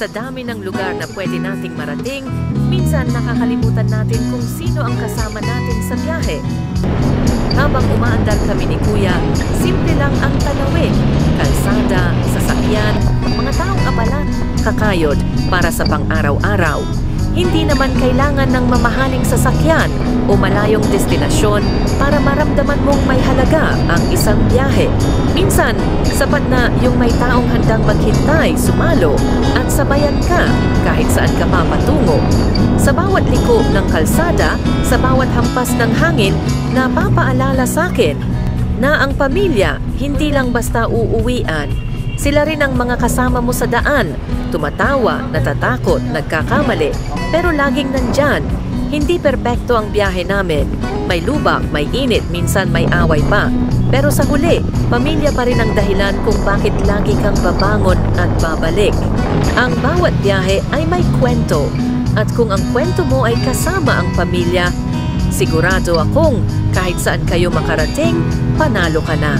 Sa dami ng lugar na pwede nating marating, minsan nakakalimutan natin kung sino ang kasama natin sa biyahe. Habang umaandar kami ni Kuya, simple lang ang tanawin, kalsada, sasakyan, mga taong abala, kakayod para sa pang-araw-araw. Hindi naman kailangan ng mamahaling sasakyan o malayong destinasyon para maramdaman mong may halaga ang isang biyahe. Minsan, sapat na yung may taong handang maghintay, sumalo, at sabayan ka kahit saan ka papatungo. Sa bawat liko ng kalsada, sa bawat hampas ng hangin, napapaalala sa akin na ang pamilya hindi lang basta uuwian. Sila rin ang mga kasama mo sa daan, tumatawa, natatakot, nagkakamali, pero laging nandyan. Hindi perpekto ang biyahe namin. May lubak, may init, minsan may away pa. Pero sa huli, pamilya pa rin ang dahilan kung bakit lagi kang babangon at babalik. Ang bawat biyahe ay may kwento. At kung ang kwento mo ay kasama ang pamilya, sigurado akong kahit saan kayo makarating, panalo ka na.